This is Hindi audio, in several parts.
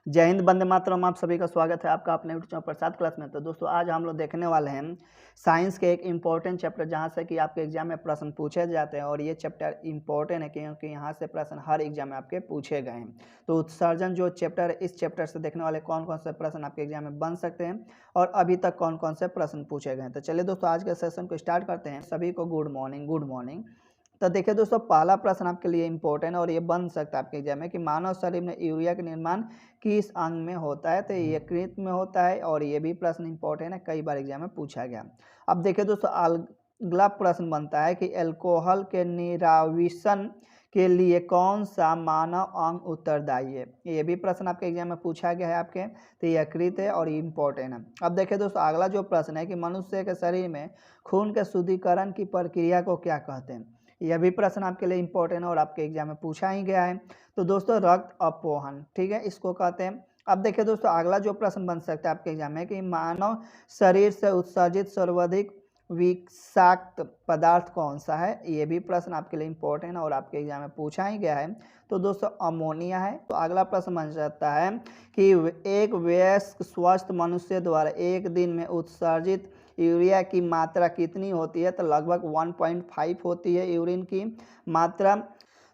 जय हिंद, वंदे मातरम। आप सभी का स्वागत है आपका अपने यूट्यूब चैनल प्रसाद क्लास में। तो दोस्तों आज हम लोग देखने वाले हैं साइंस के एक इम्पोर्टेंट चैप्टर जहां से कि आपके एग्जाम में प्रश्न पूछे जाते हैं। और ये चैप्टर इम्पोर्टेंट है क्योंकि यहाँ से प्रश्न हर एग्जाम में आपके पूछे गए हैं। तो उत्सर्जन जो चैप्टर है, इस चैप्टर से देखने वाले कौन कौन से प्रश्न आपके एग्जाम में बन सकते हैं और अभी तक कौन कौन से प्रश्न पूछे गए हैं। तो चलिए दोस्तों आज के सेशन को स्टार्ट करते हैं। सभी को गुड मॉर्निंग। Good morning. तो देखिए दोस्तों, पहला प्रश्न आपके लिए इंपॉर्टेंट और ये बन सकता है आपके एग्जाम में कि मानव शरीर में यूरिया का निर्माण किस अंग में होता है। तो ये यकृत में होता है और ये भी प्रश्न इंपॉर्टेंट है, कई बार एग्जाम में पूछा गया। अब देखिए दोस्तों, अगला प्रश्न बनता है कि अल्कोहल के निराविशन के लिए कौन सा मानव अंग उत्तरदायी है। ये भी प्रश्न आपके एग्जाम में पूछा गया है आपके। तो ये यकृत है और ये इंपॉर्टेंट है। अब देखिए दोस्तों, अगला जो प्रश्न है कि मनुष्य के शरीर में खून के शुद्धिकरण की प्रक्रिया को क्या कहते हैं। यह भी प्रश्न आपके लिए इंपॉर्टेंट है और आपके एग्जाम में पूछा ही गया है। तो दोस्तों रक्त अपोहन, ठीक है, इसको कहते हैं। अब देखिए दोस्तों, अगला जो प्रश्न बन सकता है आपके एग्जाम में कि मानव शरीर से उत्सर्जित सर्वाधिक विषाक्त पदार्थ कौन सा है। ये भी प्रश्न आपके लिए इंपॉर्टेंट है और आपके एग्जाम में पूछा ही गया है। तो दोस्तों अमोनिया है। तो अगला प्रश्न बन सकता है कि एक वयस्क स्वस्थ मनुष्य द्वारा एक दिन में उत्सर्जित यूरिया की मात्रा कितनी होती है। तो लगभग 1.5 होती है यूरिन की मात्रा।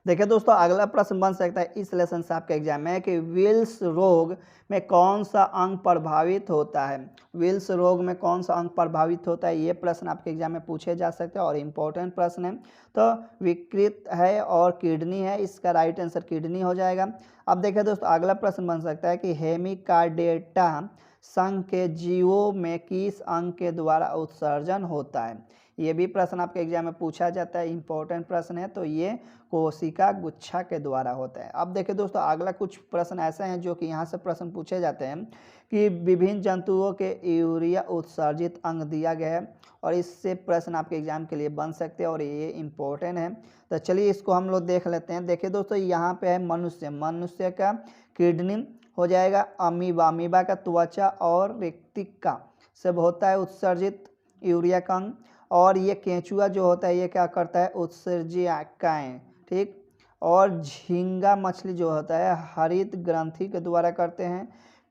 देखिए दोस्तों, अगला प्रश्न बन सकता है इस लेसन से आपके एग्जाम में कि विल्स रोग में कौन सा अंग प्रभावित होता है। विल्स रोग में कौन सा अंग प्रभावित होता है, ये प्रश्न आपके एग्जाम में पूछे जा सकते हैं और इम्पोर्टेंट प्रश्न है। तो विकृत है और किडनी है, इसका राइट आंसर किडनी हो जाएगा। अब देखिए दोस्तों, अगला प्रश्न बन सकता है कि हेमिकार्डेटा संघ के जीवों में किस अंग के द्वारा उत्सर्जन होता है। ये भी प्रश्न आपके एग्जाम में पूछा जाता है, इंपॉर्टेंट प्रश्न है। तो ये कोशिका गुच्छा के द्वारा होता है। अब देखिए दोस्तों, अगला कुछ प्रश्न ऐसे हैं जो कि यहाँ से प्रश्न पूछे जाते हैं कि विभिन्न जंतुओं के यूरिया उत्सर्जित अंग दिया गया है और इससे प्रश्न आपके एग्जाम के लिए बन सकते हैं और ये इंपॉर्टेंट है। तो चलिए इसको हम लोग देख लेते हैं। देखिए दोस्तों, यहाँ पे है मनुष्य, मनुष्य का किडनी हो जाएगा। अमीबा, अमीबा का त्वचा और रेक्टिका से होता है उत्सर्जित यूरिया का अंग। और ये केंचुआ जो होता है ये क्या करता है, उत्सर्जिकाएं, ठीक। और झींगा मछली जो होता है हरित ग्रंथि के द्वारा करते हैं।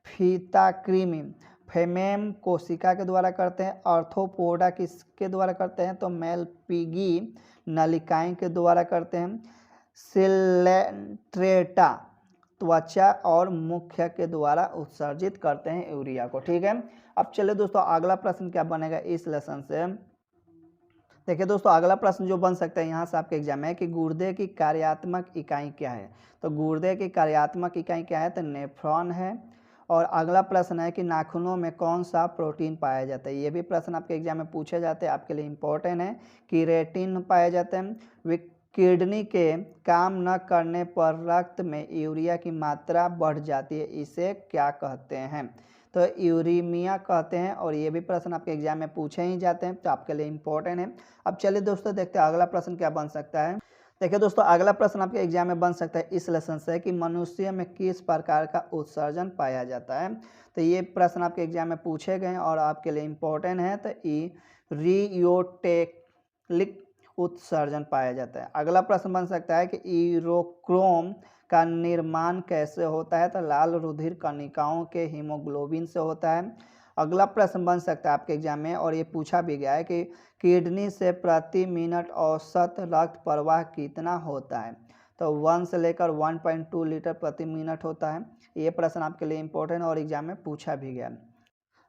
फीता कृमि फेमेम कोशिका के द्वारा करते हैं। आर्थ्रोपोडा किसके द्वारा करते हैं, तो मेलपिगी नलिकाएं के द्वारा करते हैं। सिलेंट्रेटा त्वचा और मुख्य के द्वारा उत्सर्जित करते हैं यूरिया को, ठीक है। अब चलिए दोस्तों, अगला प्रश्न क्या बनेगा इस लेसन से। देखिए दोस्तों, अगला प्रश्न जो बन सकता है यहाँ से आपके एग्जाम में कि गुर्दे की कार्यात्मक इकाई क्या है। तो गुर्दे की कार्यात्मक इकाई क्या है, तो नेफ्रॉन है। और अगला प्रश्न है कि नाखूनों में कौन सा प्रोटीन पाया जाता है। ये भी प्रश्न आपके एग्जाम में पूछे जाते हैं, आपके लिए इंपॉर्टेंट है। केराटिन पाए जाते हैं। किडनी के काम न करने पर रक्त में यूरिया की मात्रा बढ़ जाती है, इसे क्या कहते हैं। तो यूरीमिया कहते हैं और ये भी प्रश्न आपके एग्जाम में पूछे ही जाते हैं, तो आपके लिए इंपॉर्टेंट है। अब चलिए दोस्तों देखते हैं अगला प्रश्न क्या बन सकता है। देखिए दोस्तों, अगला प्रश्न आपके एग्जाम में बन सकता है इस लेसन से कि मनुष्य में किस प्रकार का उत्सर्जन पाया जाता है। तो ये प्रश्न आपके एग्जाम में पूछे गए हैं और आपके लिए इंपॉर्टेंट है। तो रियोटेक्लिक उत्सर्जन पाया जाता है। अगला प्रश्न बन सकता है कि ईरोक्रोम का निर्माण कैसे होता है। तो लाल रुधिर कणिकाओं के हीमोग्लोबिन से होता है। अगला प्रश्न बन सकता है आपके एग्जाम में और ये पूछा भी गया है कि किडनी से प्रति मिनट औसत रक्त प्रवाह कितना होता है। तो 1 से लेकर 1.2 लीटर प्रति मिनट होता है। ये प्रश्न आपके लिए इंपॉर्टेंट और एग्जाम में पूछा भी गया।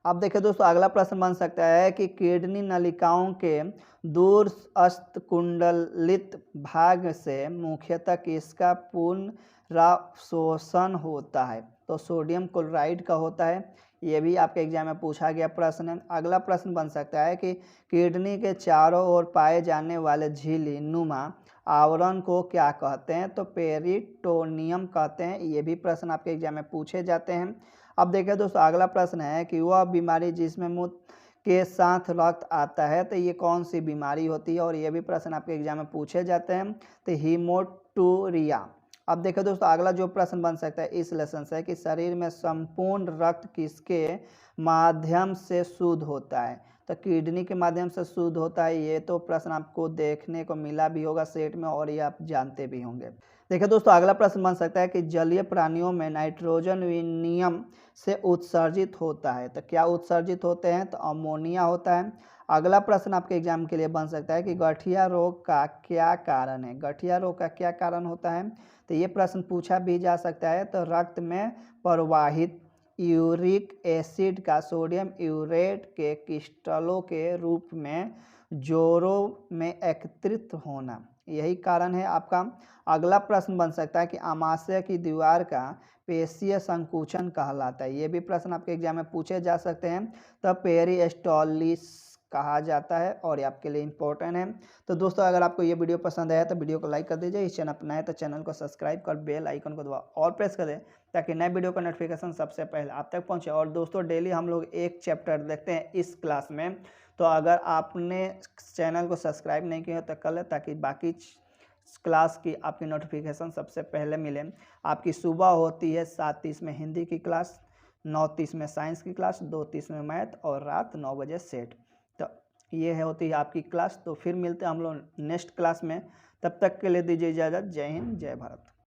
अब देखिए दोस्तों, अगला प्रश्न बन सकता है कि किडनी नलिकाओं के दूरस्थ कुंडलित भाग से मुख्यतः किसका पुनरावशोषण होता है। तो सोडियम क्लोराइड का होता है। ये भी आपके एग्जाम में पूछा गया प्रश्न है। अगला प्रश्न बन सकता है कि किडनी के चारों ओर पाए जाने वाले झिल्ली नुमा आवरण को क्या कहते हैं। तो पेरिटोनियम कहते हैं। ये भी प्रश्न आपके एग्जाम में पूछे जाते हैं। अब देखिए दोस्तों, अगला प्रश्न है कि वह बीमारी जिसमें मूत्र के साथ रक्त आता है, तो ये कौन सी बीमारी होती है। और ये भी प्रश्न आपके एग्जाम में पूछे जाते हैं। तो हीमोटूरिया। अब देखिए दोस्तों, अगला जो प्रश्न बन सकता है इस लेसन से कि शरीर में संपूर्ण रक्त किसके माध्यम से शुद्ध होता है। तो किडनी के माध्यम से शुद्ध होता है। ये तो प्रश्न आपको देखने को मिला भी होगा सेट में और ये आप जानते भी होंगे। देखिए दोस्तों, अगला प्रश्न बन सकता है कि जलीय प्राणियों में नाइट्रोजन विनिमय से उत्सर्जित होता है, तो क्या उत्सर्जित होते हैं? तो अमोनिया होता है। अगला प्रश्न आपके एग्जाम के लिए बन सकता है कि गठिया रोग का क्या कारण है? गठिया रोग का क्या कारण होता है? तो ये प्रश्न पूछा भी जा सकता है। तो रक्त में प्रवाहित यूरिक एसिड का सोडियम यूरेट के क्रिस्टलों के रूप में जोड़ों में एकत्रित होना, यही कारण है आपका। अगला प्रश्न बन सकता है कि आमाशय की दीवार का पेशीय संकुचन कहलाता है, ये भी प्रश्न आपके एग्जाम में पूछे जा सकते हैं। तो पेरिस्टॉलिस कहा जाता है और ये आपके लिए इंपॉर्टेंट है। तो दोस्तों, अगर आपको ये वीडियो पसंद आया तो वीडियो को लाइक कर दीजिए। इस चैनल पर नए तो चैनल को सब्सक्राइब कर बेल आइकन को दबा और प्रेस कर दें ताकि नए वीडियो का नोटिफिकेशन सबसे पहले आप तक पहुंचे। और दोस्तों, डेली हम लोग एक चैप्टर देखते हैं इस क्लास में, तो अगर आपने चैनल को सब्सक्राइब नहीं किया तो कर ले ताकि बाकी क्लास की आपकी नोटिफिकेशन सबसे पहले मिले। आपकी सुबह होती है 7:30 में हिंदी की क्लास, 9:30 में साइंस की क्लास, 2:30 में मैथ और रात 9 बजे सेट। तो ये है होती है आपकी क्लास। तो फिर मिलते हैं हम लोग नेक्स्ट क्लास में, तब तक के लिए दीजिए इजाज़त। जय हिंद, जय भारत।